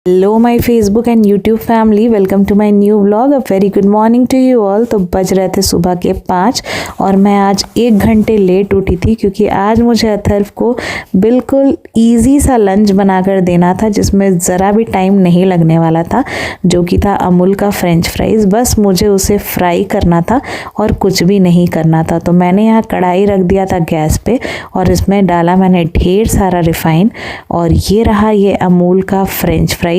Hello my Facebook and YouTube family, welcome to my new vlog. A very good morning to you all. तो बज रहे थे सुबह के 5 और मैं आज 1 घंटे लेट उठी थी क्योंकि आज मुझे अथर्व को बिल्कुल इजी सा लंच बनाकर देना था जिसमें ज़रा भी टाइम नहीं लगने वाला था, जो कि था अमूल का फ्रेंच फ्राइज़। बस मुझे उसे फ्राई करना था और कुछ भी नहीं करना था। तो मैंने यहाँ कढ़ाई रख दिया था गैस पे और इसमें डाला मैंने ढेर सारा रिफाइन और ये रहा ये अमूल का फ्रेंच फ्राइज़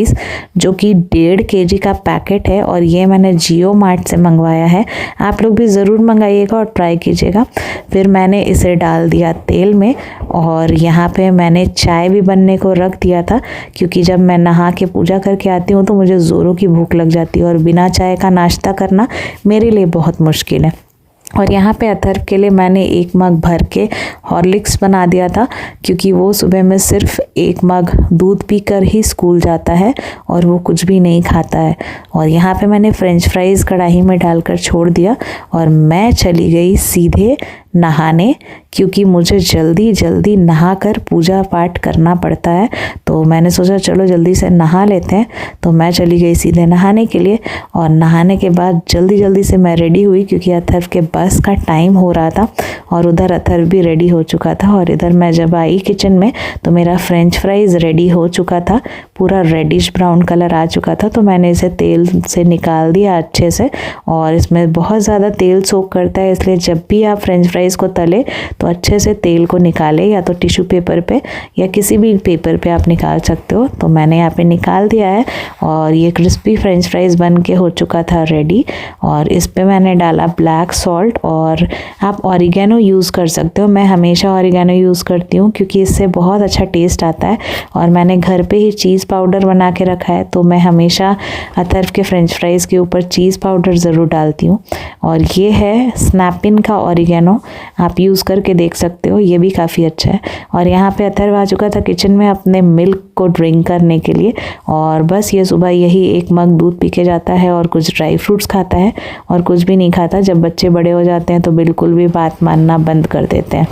जो कि 1.5 kg का पैकेट है और ये मैंने जियो मार्ट से मंगवाया है। आप लोग भी ज़रूर मंगाइएगा और ट्राई कीजिएगा। फिर मैंने इसे डाल दिया तेल में और यहाँ पे मैंने चाय भी बनने को रख दिया था क्योंकि जब मैं नहा के पूजा करके आती हूँ तो मुझे ज़ोरों की भूख लग जाती है और बिना चाय का नाश्ता करना मेरे लिए बहुत मुश्किल है। और यहाँ पे अथर्व के लिए मैंने 1 मग भर के हॉर्लिक्स बना दिया था क्योंकि वो सुबह में सिर्फ 1 मग दूध पीकर ही स्कूल जाता है और वो कुछ भी नहीं खाता है। और यहाँ पे मैंने फ्रेंच फ्राइज़ कढ़ाई में डालकर छोड़ दिया और मैं चली गई सीधे नहाने क्योंकि मुझे जल्दी जल्दी नहाकर पूजा पाठ करना पड़ता है। तो मैंने सोचा चलो जल्दी से नहा लेते हैं, तो मैं चली गई सीधे नहाने के लिए। और नहाने के बाद जल्दी जल्दी से मैं रेडी हुई क्योंकि अथर्व के बस का टाइम हो रहा था और उधर अथर्व भी रेडी हो चुका था। और इधर मैं जब आई किचन में तो मेरा फ्रेंच फ्राइज़ रेडी हो चुका था, पूरा रेडिश ब्राउन कलर आ चुका था। तो मैंने इसे तेल से निकाल दिया अच्छे से और इसमें बहुत ज़्यादा तेल सोक करता है, इसलिए जब भी आप फ्रेंच फ्राइज़ को तले तो अच्छे से तेल को निकाले, या तो टिश्यू पेपर पे या किसी भी पेपर पे आप निकाल सकते हो। तो मैंने यहाँ पे निकाल दिया है और ये क्रिस्पी फ्रेंच फ्राइज़ बन के हो चुका था रेडी। और इस पे मैंने डाला ब्लैक सॉल्ट और आप ऑरिगेनो यूज़ कर सकते हो। मैं हमेशा ऑरिगेनो यूज़ करती हूँ क्योंकि इससे बहुत अच्छा टेस्ट आता है। और मैंने घर पे ही चीज़ पाउडर बना के रखा है तो मैं हमेशा अथर्व के फ्रेंच फ्राइज़ के ऊपर चीज़ पाउडर ज़रूर डालती हूँ। और ये है स्नैपिन का ऑरिगेनो, आप यूज़ करके देख सकते हो, ये भी काफ़ी अच्छा है। और यहाँ पे अथर्व आ चुका था किचन में अपने मिल्क को ड्रिंक करने के लिए और बस ये सुबह यही 1 मग दूध पी के जाता है और कुछ ड्राई फ्रूट्स खाता है और कुछ भी नहीं खाता। जब बच्चे बड़े हो जाते हैं तो बिल्कुल भी बात मानना बंद कर देते हैं।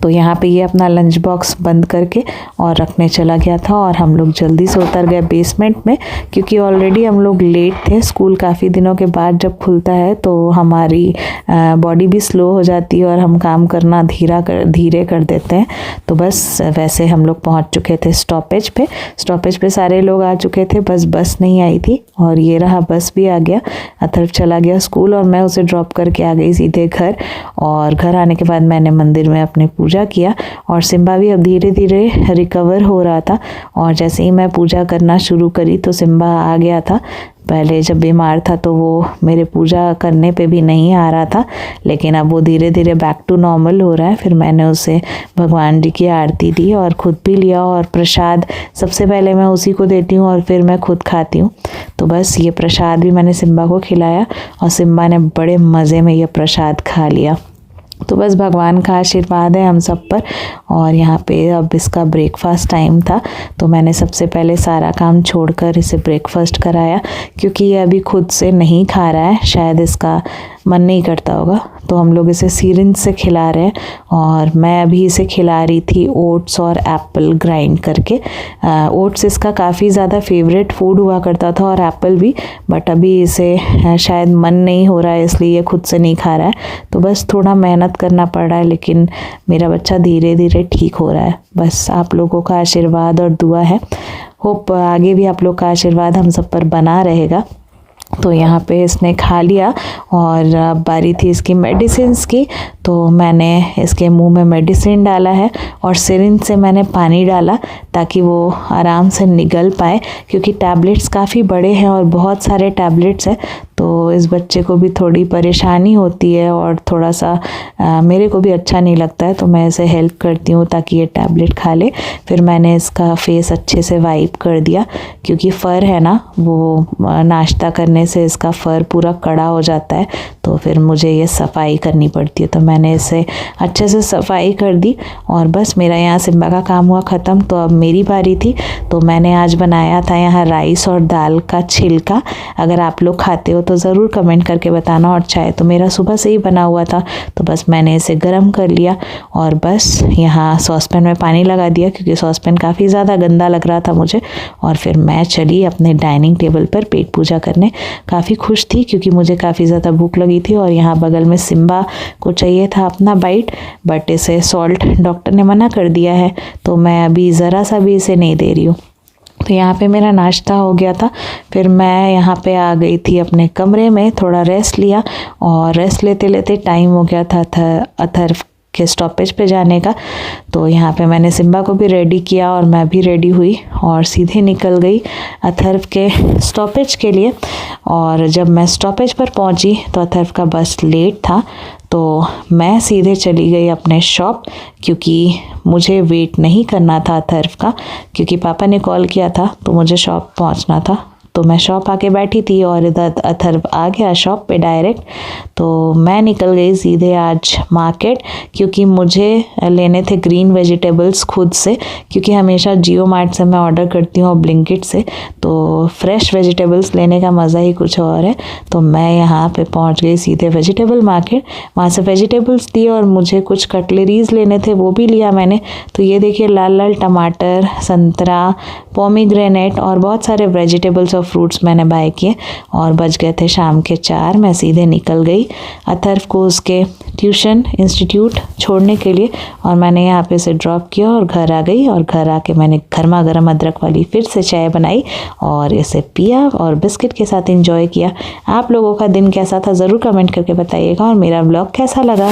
तो यहाँ पे ये अपना लंच बॉक्स बंद करके और रखने चला गया था और हम लोग जल्दी से उतर गए बेसमेंट में क्योंकि ऑलरेडी हम लोग लेट थे। स्कूल काफ़ी दिनों के बाद जब खुलता है तो हमारी बॉडी भी स्लो हो जाती है और हम काम करना धीरे कर देते हैं। तो बस वैसे हम लोग पहुँच चुके थे स्टॉपेज पे सारे लोग आ चुके थे, बस नहीं आई थी और ये रहा बस भी आ गया। अथर्व चला गया स्कूल और मैं उसे ड्रॉप करके आ गई सीधे घर। और घर आने के बाद मैंने मंदिर में अपने पूजा किया और सिम्बा भी अब धीरे धीरे रिकवर हो रहा था। और जैसे ही मैं पूजा करना शुरू करी तो सिम्बा आ गया था। पहले जब बीमार था तो वो मेरे पूजा करने पे भी नहीं आ रहा था, लेकिन अब वो धीरे धीरे बैक टू नॉर्मल हो रहा है। फिर मैंने उसे भगवान जी की आरती दी और खुद भी लिया और प्रसाद सबसे पहले मैं उसी को देती हूँ और फिर मैं खुद खाती हूँ। तो बस ये प्रसाद भी मैंने सिम्बा को खिलाया और सिम्बा ने बड़े मज़े में ये प्रसाद खा लिया। तो बस भगवान का आशीर्वाद है हम सब पर। और यहाँ पे अब इसका ब्रेकफास्ट टाइम था तो मैंने सबसे पहले सारा काम छोड़कर इसे ब्रेकफास्ट कराया क्योंकि ये अभी खुद से नहीं खा रहा है, शायद इसका मन नहीं करता होगा। तो हम लोग इसे सिरिंज से खिला रहे हैं और मैं अभी इसे खिला रही थी ओट्स और एप्पल ग्राइंड करके। ओट्स इसका काफ़ी ज़्यादा फेवरेट फूड हुआ करता था और एप्पल भी, बट अभी इसे शायद मन नहीं हो रहा है इसलिए ये खुद से नहीं खा रहा है। तो बस थोड़ा मेहनत करना पड़ रहा है लेकिन मेरा बच्चा धीरे धीरे ठीक हो रहा है। बस आप लोगों का आशीर्वाद और दुआ है, होप आगे भी आप लोग का आशीर्वाद हम सब पर बना रहेगा। तो यहाँ पे इसने खा लिया और बारी थी इसकी मेडिसिन्स की, तो मैंने इसके मुंह में मेडिसिन डाला है और सिरिंज से मैंने पानी डाला ताकि वो आराम से निगल पाए क्योंकि टैबलेट्स काफ़ी बड़े हैं और बहुत सारे टैबलेट्स हैं। तो इस बच्चे को भी थोड़ी परेशानी होती है और थोड़ा सा मेरे को भी अच्छा नहीं लगता है, तो मैं इसे हेल्प करती हूँ ताकि ये टैबलेट खा ले। फिर मैंने इसका फेस अच्छे से वाइप कर दिया क्योंकि फ़र है ना, वो नाश्ता करने से इसका फ़र पूरा कड़ा हो जाता है तो फिर मुझे ये सफाई करनी पड़ती है। तो मैंने मैंने इसे अच्छे से सफाई कर दी और बस मेरा यहाँ सिम्बा का काम हुआ ख़त्म। तो अब मेरी बारी थी, तो मैंने आज बनाया था यहाँ राइस और दाल का छिलका। अगर आप लोग खाते हो तो ज़रूर कमेंट करके बताना। और चाय तो मेरा सुबह से ही बना हुआ था, तो बस मैंने इसे गर्म कर लिया और बस यहाँ सॉसपैन में पानी लगा दिया क्योंकि सॉसपैन काफ़ी ज़्यादा गंदा लग रहा था मुझे। और फिर मैं चली अपने डाइनिंग टेबल पर पेट पूजा करने। काफ़ी खुश थी क्योंकि मुझे काफ़ी ज़्यादा भूख लगी थी और यहाँ बगल में सिम्बा को चाहिए था अपना बाइट, बट इसे सॉल्ट डॉक्टर ने मना कर दिया है, तो मैं अभी ज़रा सा भी इसे नहीं दे रही हूँ। तो यहाँ पे मेरा नाश्ता हो गया था, फिर मैं यहाँ पे आ गई थी अपने कमरे में, थोड़ा रेस्ट लिया और रेस्ट लेते लेते टाइम हो गया था अथर्व के स्टॉपेज पे जाने का। तो यहाँ पे मैंने सिम्बा को भी रेडी किया और मैं भी रेडी हुई और सीधे निकल गई अथर्व के स्टॉपेज के लिए। और जब मैं स्टॉपेज पर पहुँची तो अथर्व का बस लेट था, तो मैं सीधे चली गई अपने शॉप क्योंकि मुझे वेट नहीं करना था अथर्व का, क्योंकि पापा ने कॉल किया था तो मुझे शॉप पहुंचना था। तो मैं शॉप आके बैठी थी और इधर अथर्व आ गया शॉप पे डायरेक्ट। तो मैं निकल गई सीधे आज मार्केट क्योंकि मुझे लेने थे ग्रीन वेजिटेबल्स खुद से, क्योंकि हमेशा जियो मार्ट से मैं ऑर्डर करती हूँ और ब्लिंकिट से, तो फ्रेश वेजिटेबल्स लेने का मज़ा ही कुछ और है। तो मैं यहाँ पे पहुँच गई सीधे वेजिटेबल मार्केट, वहाँ से वेजिटेबल्स दिए और मुझे कुछ कटलरीज लेने थे, वो भी लिया मैंने। तो ये देखिए लाल लाल टमाटर, संतरा, पोमीग्रेनेट और बहुत सारे वेजिटेबल्स और फ्रूट्स मैंने बाय किए। और बज गए थे शाम के 4। मैं सीधे निकल गई अथर्व को उसके ट्यूशन इंस्टीट्यूट छोड़ने के लिए और मैंने यहाँ पे इसे ड्रॉप किया और घर आ गई। और घर आके मैंने गर्मा गर्म अदरक वाली फिर से चाय बनाई और इसे पिया और बिस्किट के साथ एंजॉय किया। आप लोगों का दिन कैसा था ज़रूर कमेंट करके बताइएगा और मेरा व्लॉग कैसा लगा।